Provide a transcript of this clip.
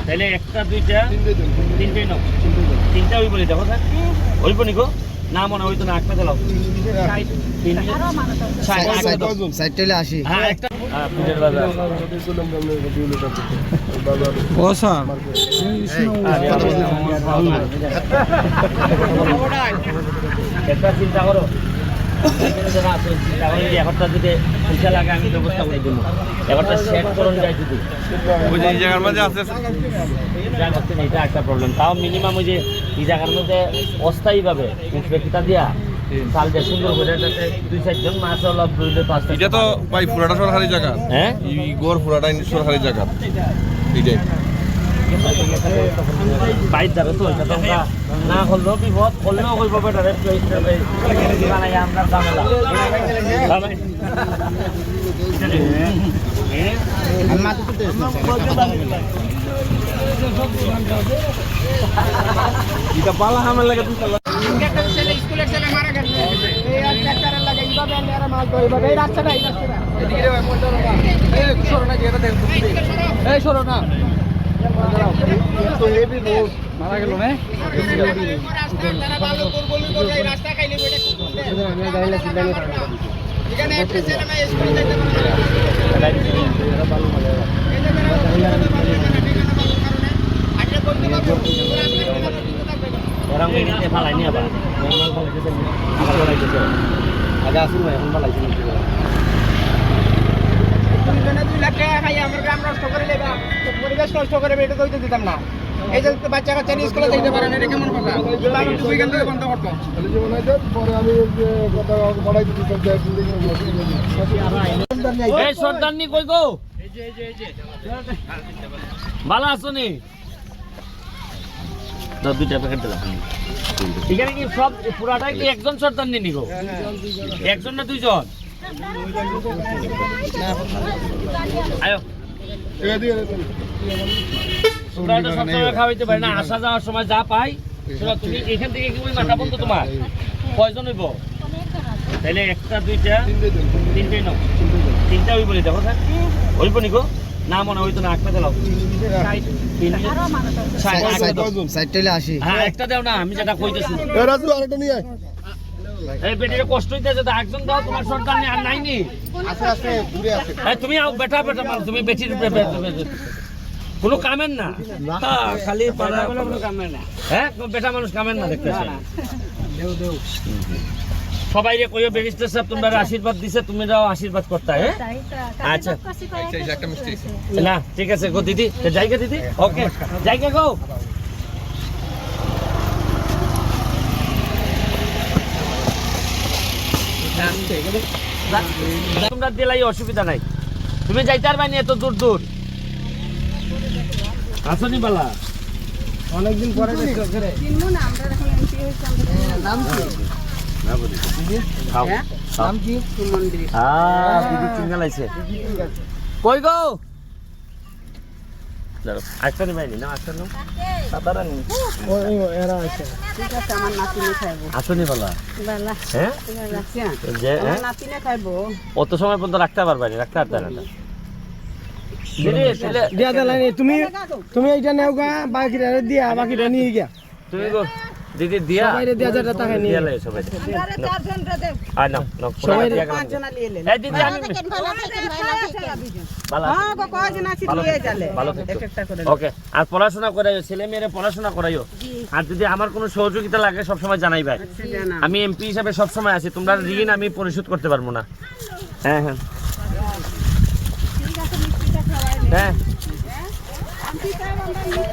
তাহলে একটা দুইটা তিনটেই নাও, তিনটা ওই বলি দেখো স্যার ওই বলি গো না মনে হইতো না একটা দিলাও সাইডটাইলে আসি হ্যাঁ একটা পূজের বাজার ও স্যার একটা চিন্তা করো এবারটা যদি পয়সা লাগে আমি ব্যবস্থা করে দেবো এবারটা সেট করুন যায় যদি ওই যে জায়গার মাঝে আছে এটা একটা প্রবলেম তাও মিনিমাম ওই যে এই জায়গার মধ্যে অস্থায়ীভাবে কিতা দিয়া চাল দিয়ে সুন্দর করে যাতে 2-4 জন মাছ হলো 2-5 এটা তো ভাই পুরাটা সরকারি জায়গা হ্যাঁ এই গোর পুরাটা সরকারি জায়গা এটাই বাইর যাবে তো এটা তো আমরা না করলেও বিপদ করলেও করব বেটারে বানাই আমরা ঝামেলা এটা পালা হামের লাগে দুই তালা স্কুলের ছেলে মারা গেছে এই আর ট্রাক্টরের লাগে এইভাবে আমরা মাছ ধরি এই রাস্তাটা এদিকে রে ভাই মোটর এই সরো না যেটা দেখো এই সরো না তো হেভি রোড মারা গেল না রাস্তা তারা ভালো করব বলে এই রাস্তা খাইলে বেটা আমি গাইলে সিলানি এখানে একটা ছেলে না স্কুলে যাইতে পারে না ভালো মজা এই যে আজকে কইতে পারবো এরকম নিতে ফালাইনি আবার নরমাল ফালাইতে আবার ফালাইতে আগে আসুন ভাই এখন ফালাইতে নিতে তুমি না 2 লাখ টাকা খাই আমার গ্রাম নষ্ট করে লেবা তো পরিবেশ নষ্ট করে এটা কইতে দিতাম না এই যে বাচ্চা কাচ্চা স্কুলে যাইতে পারে না এটা কেমন কথা আমি ওইখান থেকে বন্ধ করতো তাহলে যে মনে হয় পরে আমি কথা বড়াই দিতে এই সর্দারনি কই গো এই যে ভালো আছো নি তো দুইটা প্যাকেট দিলাম এখানে কি সব পুরাটাই কি একজন সর্দার নি গো একজন না দুইজন আয়ো তোমরা তো সবসময় খাওয়াইতে পারি না আসা যাওয়ার সময় যা পাই সেটা তুমি এখান থেকে কি ওই মাথা বন্ধ তোমার কয়জন হইব তাহলে একটা দুইটা তিনটেই নাও তিনটা ওই বলি দেখো স্যার ওই বলি গো না মনে হইতো না একটা দিলাও সাইডটাইলে আসি হ্যাঁ একটা দাও না আমি যেটা কইতেছি রাজু আরেকটা নিয়ে আয় এই বেটির কষ্ট হইতেছে তো একজন দাও তোমার সরকার আর নাইনি আছে দূরে আছে তুমি বেটা মানুষ তুমি বেটির কোনো কামেন না খালি কোনো কামেন না হ্যাঁ বেটা মানুষ কামেন না দেখতেছে সবাই রে কইও ব্যারিস্টার সাহেব তোমরা আশীর্বাদ দিছে তুমি দাও আশীর্বাদ করতে হ্যাঁ আচ্ছা একটা মিষ্টি না ঠিক আছে গো দিদি জায়গা দিদি ওকে জায়গা গো তোমরা দিলাই অসুবিধা নাই তুমি যাইতে পারবে না এত দূর দূর আসনি বালা অনেকদিন পরে তিনমু না আমরা এখন এমপি হইছি আমরা নাম কি নাম কি সুমন্দির দিদি চিঙ্গা লাইছে কই গো আসনি ভাই না আসনি সাধারণ এরা আছে ঠিক আছে আমার নাতিনে খাইবো আসনি বালা বালা হ্যাঁ রাখছি যে আমার নাতিনে খাইবো অত সময় পর্যন্ত রাখতে পারবে না রাখতে পারতে না দিদি তাহলে দিয়া দিলানি তুমি এইটা নেও গা বাকিটা দিয়া বাকিটা নিয়ে গিয়া তুমি গো দিদি দিয়া সবাইরে দিয়া যেটা টাকা নিয়ে দিয়া লাই সবাই আমরা চারজন রে দেব আয় নাও নাও সবাই পাঁচজন নিয়ে লে এই দিদি আমি ভালো হ্যাঁ গো কয়জন আছি নিয়ে যালে ভালো এক একটা করে ওকে আর পড়াশোনা করাইও ছেলে মেয়েরে পড়াশোনা করাইও আর যদি আমার কোনো সহযোগিতা লাগে সব সময় জানাই ভাই জানা আমি এমপি হিসাবে সব সময় আছি তোমরা ঋণ আমি পরিশোধ করতে পারবো না হ্যাঁ হ্যাঁ ঠিক আছে মিষ্টিটা খাওয়াই হ্যাঁ আমি কি খাই আমরা